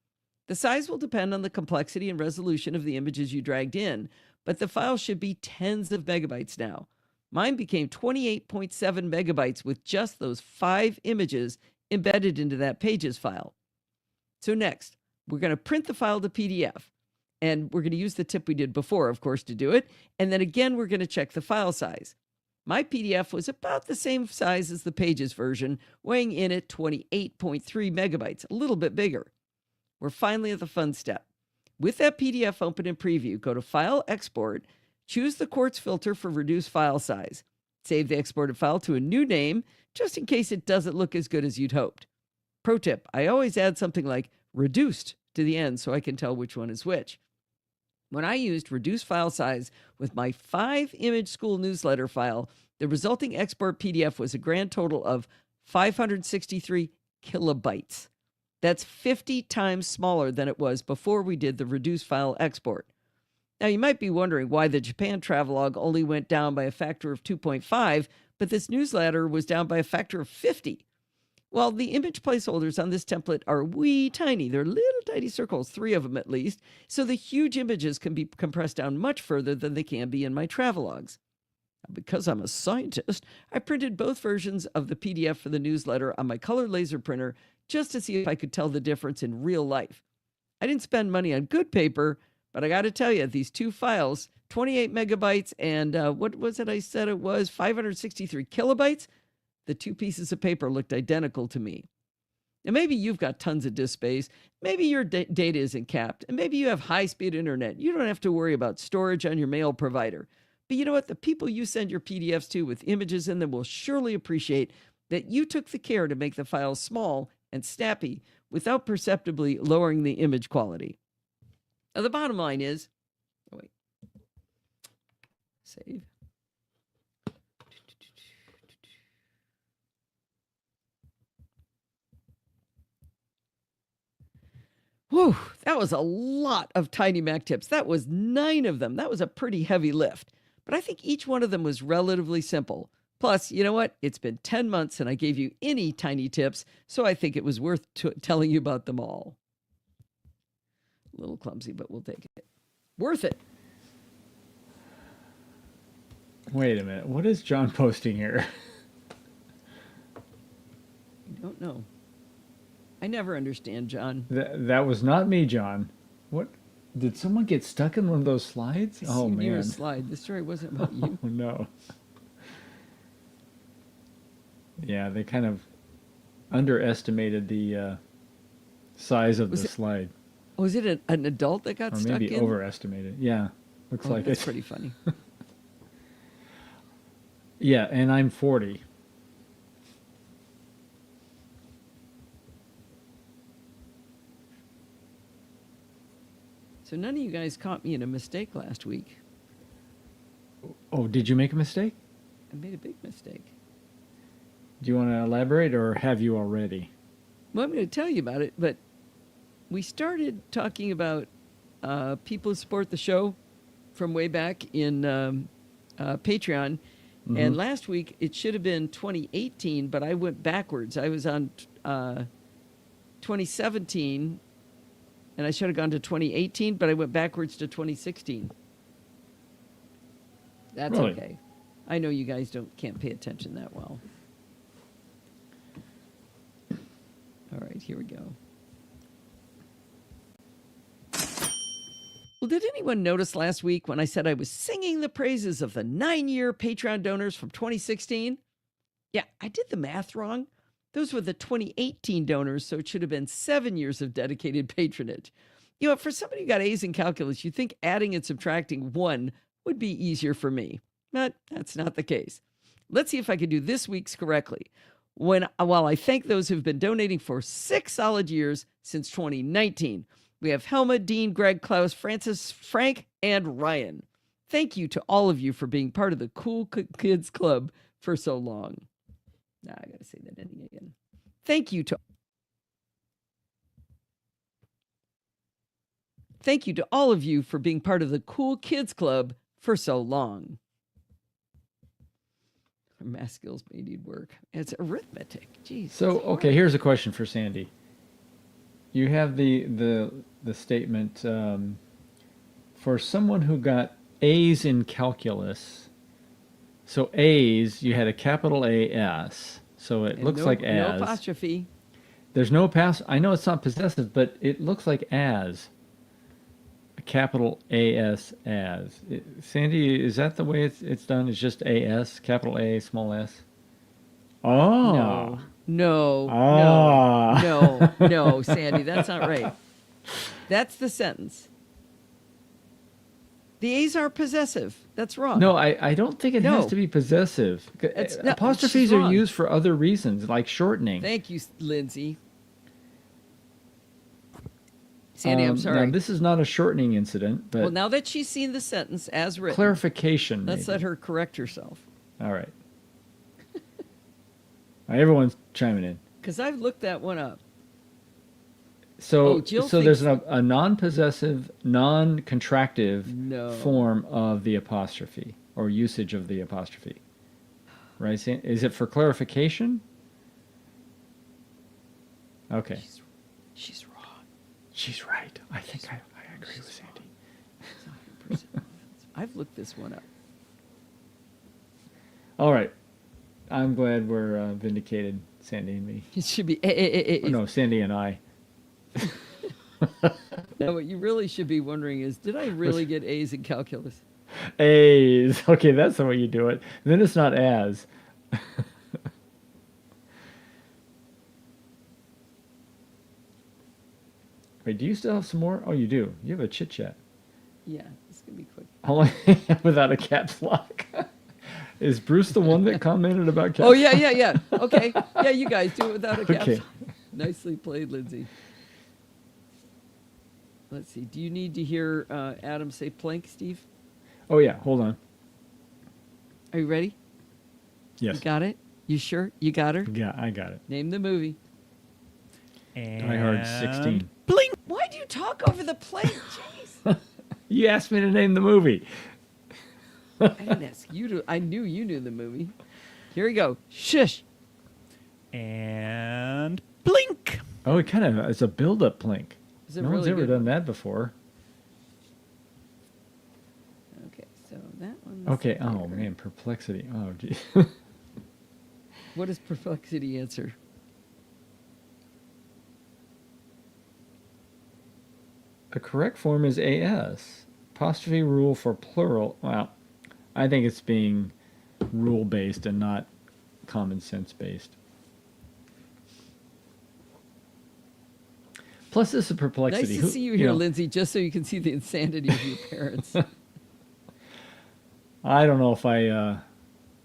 The size will depend on the complexity and resolution of the images you dragged in, but the file should be tens of megabytes now. Mine became 28.7 megabytes with just those 5 images embedded into that Pages file. So next, we're going to print the file to PDF, and we're going to use the tip we did before, of course, to do it, and then again we're going to check the file size. My PDF was about the same size as the Pages version, weighing in at 28.3 megabytes, a little bit bigger. We're finally at the fun step. With that PDF open in preview, go to File, Export, choose the Quartz Filter for Reduce File Size. Save the exported file to a new name, just in case it doesn't look as good as you'd hoped. Pro tip, I always add something like reduced to the end so I can tell which one is which. When I used Reduce File Size with my 5-image school newsletter file, the resulting export PDF was a grand total of 563 kilobytes. That's 50 times smaller than it was before we did the reduce file export. Now, you might be wondering why the Japan travelogue only went down by a factor of 2.5, but this newsletter was down by a factor of 50. Well, the image placeholders on this template are wee tiny. They're little tiny circles, 3 of them at least, so the huge images can be compressed down much further than they can be in my travelogues. Because I'm a scientist, I printed both versions of the PDF for the newsletter on my color laser printer just to see if I could tell the difference in real life. I didn't spend money on good paper, but I got to tell you, these two files, 28 megabytes and what was it I said it was? 563 kilobytes? The two pieces of paper looked identical to me. And maybe you've got tons of disk space. Maybe your data isn't capped. And maybe you have high-speed internet. You don't have to worry about storage on your mail provider. But you know what? The people you send your PDFs to with images in them will surely appreciate that you took the care to make the files small and snappy without perceptibly lowering the image quality. Now, the bottom line is, oh wait, save. Whew, that was a lot of Tiny Mac tips. That was 9 of them. That was a pretty heavy lift. But I think each one of them was relatively simple. Plus, you know what? It's been 10 months and I gave you any tiny tips, so I think it was worth telling you about them all. A little clumsy, but we'll take it. Worth it. Wait a minute. What is John posting here? I don't know. I never understand, John. That was not me, John. What? Did someone get stuck in one of those slides? Oh, man. You're a slide. This story wasn't about you. Oh, no. Yeah, they kind of underestimated the size of the slide. Was it an adult that got or stuck in? maybe overestimated. Yeah, looks like that's it's pretty funny. Yeah, and I'm 40. So none of you guys caught me in a mistake last week. Oh, did you make a mistake? I made a big mistake. Do you want to elaborate, or have you already? Well, I'm going to tell you about it, but we started talking about people who support the show from way back in Patreon. Mm-hmm. And last week, it should have been 2018, but I went backwards. I was on 2017, and I should have gone to 2018, but I went backwards to 2016. That's Really? okay. I know you guys can't pay attention that well. All right, here we go. Well, did anyone notice last week when I said I was singing the praises of the 9-year Patreon donors from 2016? Yeah, I did the math wrong. Those were the 2018 donors, so it should have been 7 years of dedicated patronage. You know, for somebody who got A's in calculus, you'd think adding and subtracting 1 would be easier for me. But that's not the case. Let's see if I can do this week's correctly. While I thank those who've been donating for 6 solid years since 2019, we have Helma, Dean, Greg, Klaus, Francis, Frank, and Ryan. Thank you to all of you for being part of the Cool Kids Club for so long. Now I got to say that ending again. Thank you to all of you for being part of the Cool Kids Club for so long. Our math skills may need work. It's arithmetic. Jeez. So, okay, here's a question for Sandy. You have the statement for someone who got A's in calculus. So A's, you had a capital A-S. So it looks like as. No apostrophe. There's no I know it's not possessive, but it looks like as. A capital A-S as. Sandy, is that the way it's done? It's just A-S, capital A, small s? Oh. No, Sandy, that's not right. That's the sentence. The A's are possessive. That's wrong. No, I don't think it has to be possessive. Apostrophes are used for other reasons, like shortening. Thank you, Lindsay. Sandy, I'm sorry. Now, this is not a shortening incident, but... Well, now that she's seen the sentence as written... Clarification, Let's let her correct herself. All right. Everyone's chiming in. Because I've looked that one up. So there's a non-possessive, non-contractive form of the apostrophe, or usage of the apostrophe. Right? Is it for clarification? Okay. She's wrong. She's right. I think I agree with Sandy. I've looked this one up. All right. I'm glad we're vindicated, Sandy and me. It should be Oh, no, Sandy and I. Now, what you really should be wondering is, did I really get A's in calculus? A's. Okay, that's the way you do it. Then it's not as. Wait, do you still have some more? Oh, you do. You have a chit chat. Yeah, it's going to be quick. How long without a caps lock? Is Bruce the one that commented about caps? Oh, yeah. Okay. Yeah, you guys do it without a caps. Okay. Nicely played, Lindsay. Let's see. Do you need to hear Adam say plank, Steve? Oh, yeah. Hold on. Are you ready? Yes. You got it? You sure? You got her? Yeah, I got it. Name the movie. Die Hard 16. Blink! Why'd you talk over the plank? Jeez. You asked me to name the movie. I didn't ask you to. I knew you knew the movie. Here we go. Shush. And blink. Oh, it kind of it's a build-up plink. Is it No really one's ever good? done that before. Okay, so that one's Okay. Oh there. man, perplexity. Oh gee. What does perplexity answer? The correct form is AS. Apostrophe rule for plural. Well, I think it's being rule-based and not common sense-based. Plus, this is perplexity. Nice to see you here, Lindsay, just so you can see the insanity of your parents. I don't know if I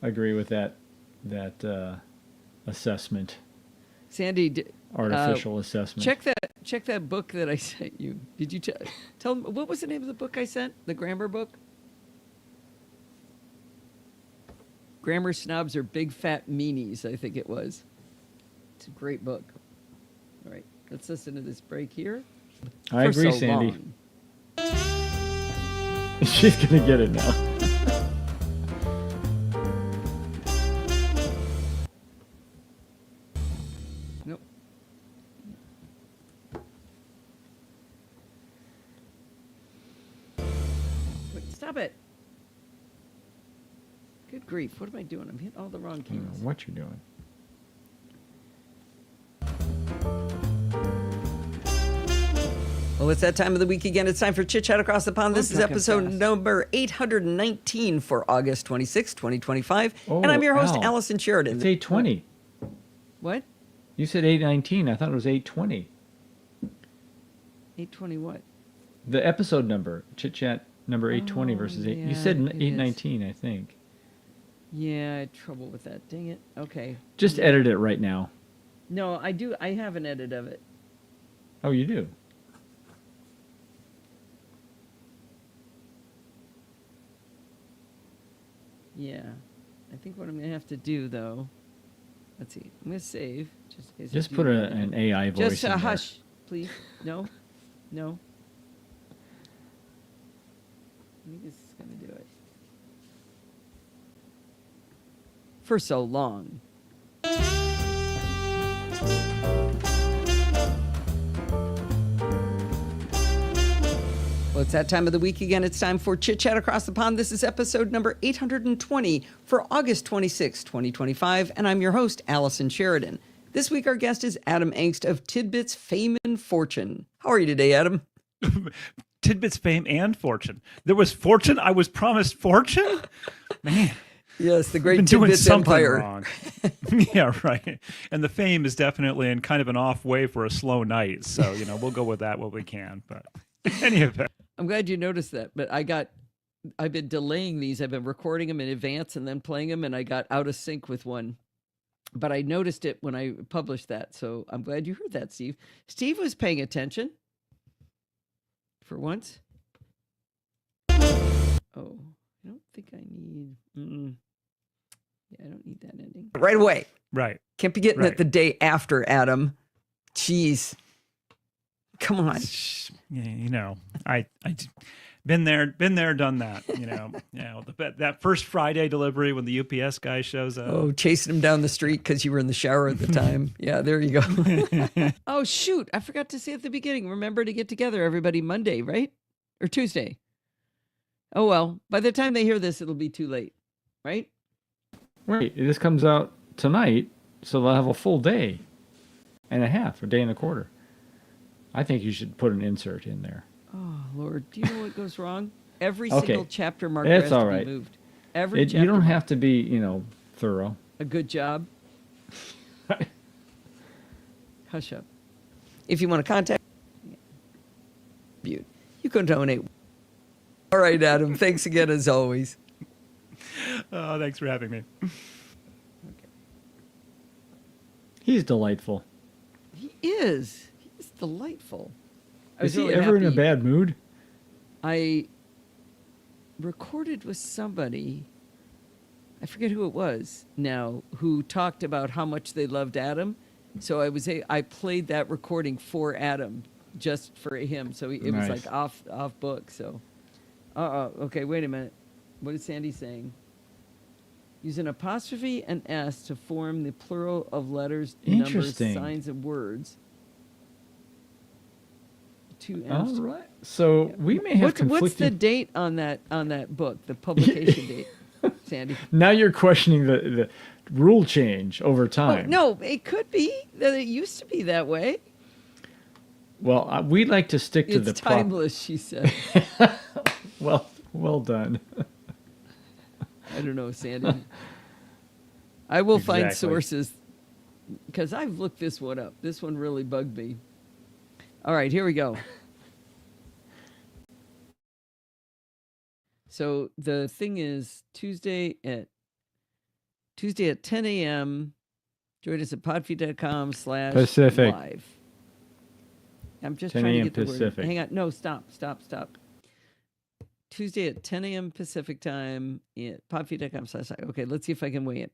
agree with that assessment, Sandy, artificial assessment. check that book that I sent you. Did you tell them what was the name of the book I sent? The grammar book? Grammar Snobs Are Big Fat Meanies, I think it was. It's a great book. All right, let's listen to this break here. I For agree, so Sandy. long. She's gonna get it now. Nope. Wait, stop it. Good grief, what am I doing? I'm hitting all the wrong I don't know keys. what you're doing. Well, it's that time of the week again. It's time for Chit Chat Across the Pond. This is episode number 819 for August 26, 2025. Oh, and I'm your host, Al. Allison Sheridan. It's 8:20. What? You said 8:19. I thought it was 8:20. 820 what? The episode number, chit chat number 820 Oh, versus 8. yeah, You said it is. 819, I think. Yeah, I had trouble with that. Dang it. Okay. Just edit it right now. No, I do. I have an edit of it. Oh, you do. Yeah. I think what I'm going to have to do, though, let's see. I'm going to save. Just, in case I Just do put that. an AI voice Just in there. hush, please. No. No. I think this is going to do it. For so long. Well, it's that time of the week again. It's time for Chit Chat Across the Pond. This is episode number 820 for August 26, 2025, and I'm your host, Allison Sheridan. This week, our guest is Adam Angst of Tidbits Fame and Fortune. How are you today, Adam? Tidbits, fame, and fortune. There was fortune. I was promised fortune. Man, Yes, the I've great been doing Tidbits something Empire. wrong. Yeah, right. And the fame is definitely in kind of an off way for a slow night. So we'll go with that what we can. But any event. I'm glad you noticed that, but I've been delaying these. I've been recording them in advance and then playing them, and I got out of sync with one. But I noticed it when I published that, so I'm glad you heard that, Steve. Steve was paying attention. For once. Oh, I don't think I need... Yeah, I don't need that ending. Right away. Right. Can't be getting Right. it the day after, Adam. Jeez. Come on. Yeah, I been there, done that. That first Friday delivery when the UPS guy shows up. Oh, chasing him down the street because you were in the shower at the time. Yeah, there you go. Oh, shoot. I forgot to say at the beginning. Remember to get together, everybody, Monday, right? Or Tuesday. Oh, well, by the time they hear this, it'll be too late, right? Wait, this comes out tonight, so they'll have a full day and a half, a day and a quarter. I think you should put an insert in there. Oh, Lord. Do you know what goes wrong? Every Okay. single chapter marker It's has all to right. be moved. Every chapter You don't marker. have to be, thorough. A good job. Hush up. If you want to contact you can donate. All right, Adam. Thanks again as always. Oh, thanks for having me. He's delightful. He is. He's delightful. I was Is he really ever in a happy. bad mood? I recorded with somebody, I forget who it was now, who talked about how much they loved Adam. So I played that recording for Adam, just for him. So it was Nice. like off book. So, okay, wait a minute. What is Sandy saying? Use an apostrophe and S to form the plural of letters, numbers, Interesting. signs, and words. Two All M's. right. So we may have What's the conflicting... date on that book? The publication date, Sandy. Now you're questioning the rule change over Oh, time. no, it could be that it used to be that way. Well, we like to stick to It's the timeless, she said. Well done. I don't know, Sandy. I will find Exactly. sources because I've looked this one up. This one really bugged me. All right, here we go. So the thing is Tuesday at 10 a.m. Join us at podfeed.com/live. Pacific. I'm just 10 trying to a.m. get the Pacific. word. Hang on. No, stop. Tuesday at 10 a.m. Pacific time at podfeed.com/live. Okay, let's see if I can wing it.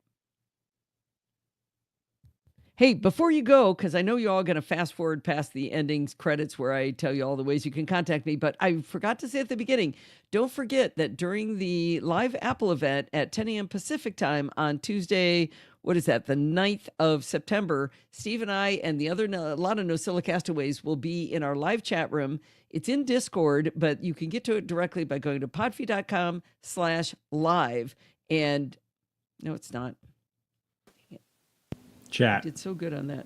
Hey, before you go, because I know you're all going to fast forward past the endings credits where I tell you all the ways you can contact me, but I forgot to say at the beginning, don't forget that during the live Apple event at 10 a.m. Pacific time on Tuesday, what is that, the 9th of September, Steve and I and a lot of NosillaCastaways will be in our live chat room. It's in Discord, but you can get to it directly by going to podfeed.com/live. And no, it's not. Chat. Did so good on that.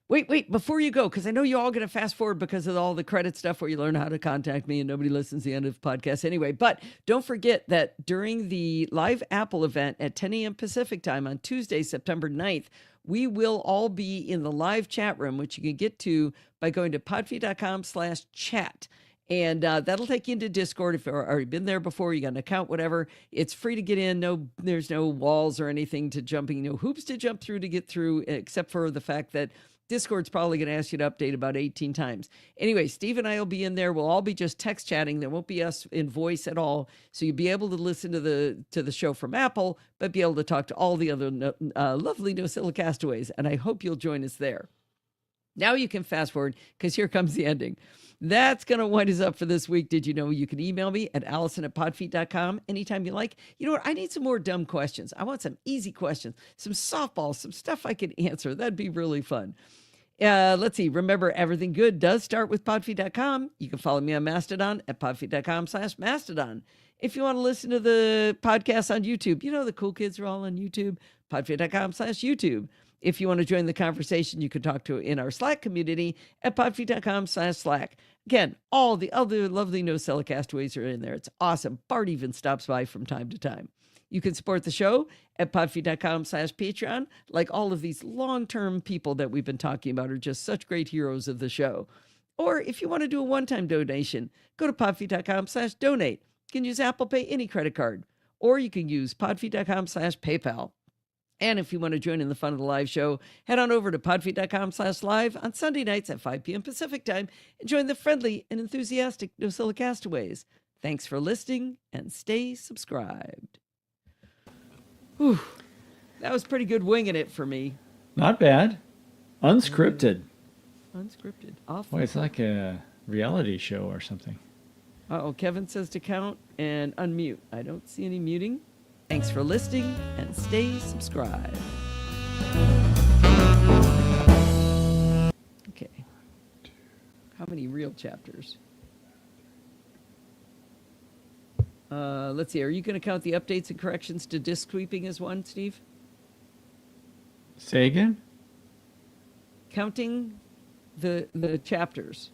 Wait, before you go, because I know you're all going to fast forward because of all the credit stuff where you learn how to contact me and nobody listens to the end of the podcast anyway. But don't forget that during the live Apple event at 10 a.m. Pacific time on Tuesday, September 9th, we will all be in the live chat room, which you can get to by going to podfeed.com/chat. And that'll take you into Discord. If you've already been there before, you got an account, whatever. It's free to get in. No, there's no walls or anything to jumping, no hoops to jump through to get through, except for the fact that Discord's probably going to ask you to update about 18 times. Anyway, Steve and I will be in there. We'll all be just text chatting. There won't be us in voice at all. So you'll be able to listen to the show from Apple, but be able to talk to all the other lovely NosillaCastaways. And I hope you'll join us there. Now you can fast forward because here comes the ending. That's going to wind us up for this week. Did you know you can email me at allison@podfeed.com anytime you like? You know what? I need some more dumb questions. I want some easy questions, some softballs, some stuff I can answer. That'd be really fun. Let's see. Remember, everything good does start with podfeed.com. You can follow me on Mastodon at podfeed.com/Mastodon. If you want to listen to the podcast on YouTube, you know the cool kids are all on YouTube, podfeed.com/YouTube. If you want to join the conversation, you can talk to in our Slack community at podfeed.com/Slack. Again, all the other lovely NosillaCastaways are in there. It's awesome. Bart even stops by from time to time. You can support the show at podfeed.com/Patreon. Like all of these long-term people that we've been talking about are just such great heroes of the show. Or if you want to do a one-time donation, go to podfeed.com/donate. You can use Apple Pay, any credit card, or you can use podfeed.com/PayPal. And if you want to join in the fun of the live show, head on over to podfeed.com/live on Sunday nights at 5 p.m. Pacific time and join the friendly and enthusiastic NosillaCastaways. Thanks for listening and stay subscribed. Whew. That was pretty good winging it for me. Not bad. Unscripted. Unscripted. Off. Boy, it's like a reality show or something. Uh-oh, Kevin says to count and unmute. I don't see any muting. Thanks for listening and stay subscribed. Okay. How many real chapters? Let's see. Are you going to count the updates and corrections to disk sweeping as one, Steve? Say again? Counting the chapters.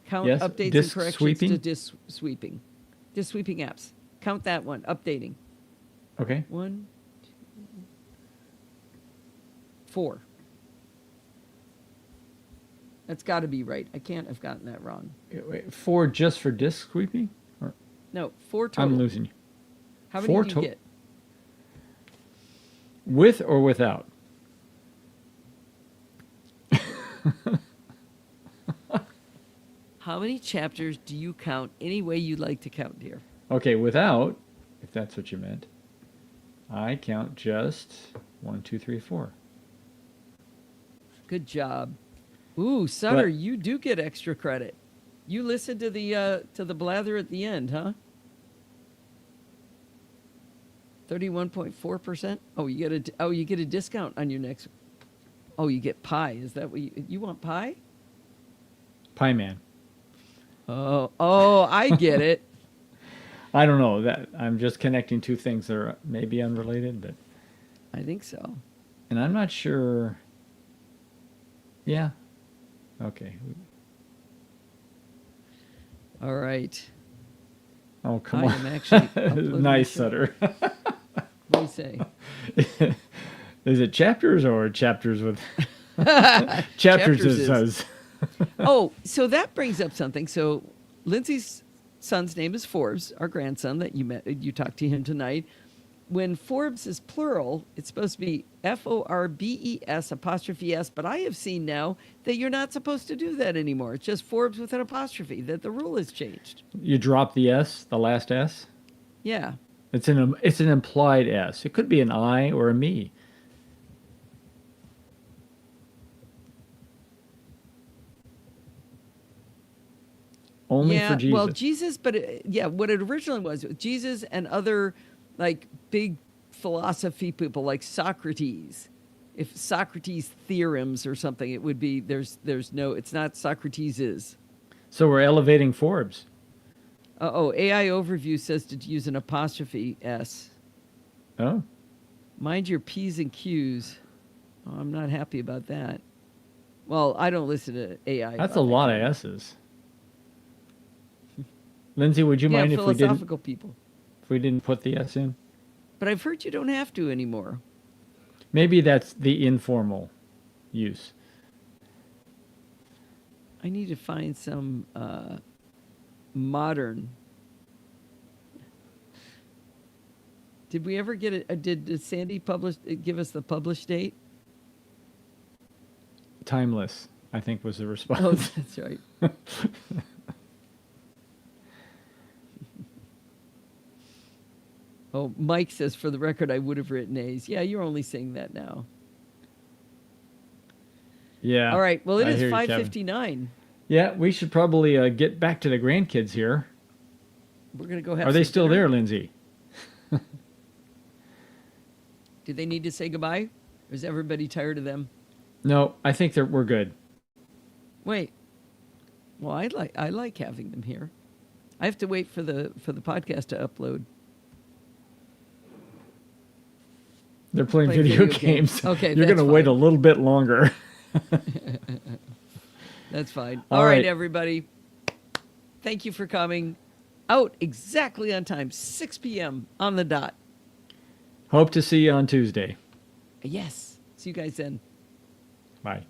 Count Yes, updates and disk corrections sweeping? to disk sweeping. Disk sweeping apps. Count that one. Updating. Okay. 1, 2, 4. That's got to be right. I can't have gotten that wrong. Wait, 4 just for disk sweeping? Or, No, 4 total. I'm losing you. How many 4 did you total? get? With or without? How many chapters do you count any way you like to count, dear? Okay, without, if that's what you meant, I count just 1, 2, 3, 4. Good job. Ooh, Sutter, But- you do get extra credit. You listened to the blather at the end, huh? 31.4%. Oh, you get a discount on your next. Oh, you get pie. Is that what you want? Pie? Pie Man. Oh, I get it. I don't know that I'm just connecting two things that are maybe unrelated, but I think so. and I'm not sure. Yeah. Okay. All right. Oh, come I on. am actually uploading Nice, the show. Sutter. What do you say? Is it chapters or chapters with chapters? Chapters It is- says. Oh, so that brings up something. So Lindsay's son's name is Forbes, our grandson that you met. You talked to him tonight. When Forbes is plural, it's supposed to be Forbes apostrophe S. But I have seen now that you're not supposed to do that anymore. It's just Forbes with an apostrophe. That the rule has changed. You drop the S, the last S. Yeah. It's an implied S. It could be an I or a me. Only yeah, for Jesus. well, Jesus, but what it originally was Jesus and other like big philosophy people like Socrates. If Socrates theorems or something, it would be there's no. It's not Socrates's. So we're elevating Forbes. AI Overview says to use an apostrophe S. Oh, Mind your P's and Q's. Oh, I'm not happy about that. Well, I don't listen to AI. that's about a that lot kind of S's. Lindsay, would you yeah, mind if philosophical people. we didn't put the S in? But I've heard you don't have to anymore. Maybe that's the informal use. I need to find some modern. Did we ever get it? Did Sandy give us the published date? Timeless, I think, was the response. Oh, that's right. Oh, Mike says, for the record, I would have written A's. Yeah, you're only saying that now. Yeah. All right. Well, it I is hear you, Kevin. 5:59. Yeah, we should probably get back to the grandkids here. We're gonna go have. Are they some still dinner. there, Lindsay? Do they need to say goodbye? Or is everybody tired of them? No, I think that we're good. Wait. Well, I like having them here. I have to wait for the podcast to upload. They're playing Playing video video games. games. Okay, You're that's going to wait fine. a little bit longer. That's fine. All All right, right. everybody. Thank you for coming. Out exactly on time, 6 p.m. on the dot. Hope to see you on Tuesday. Yes. See you guys then. Bye.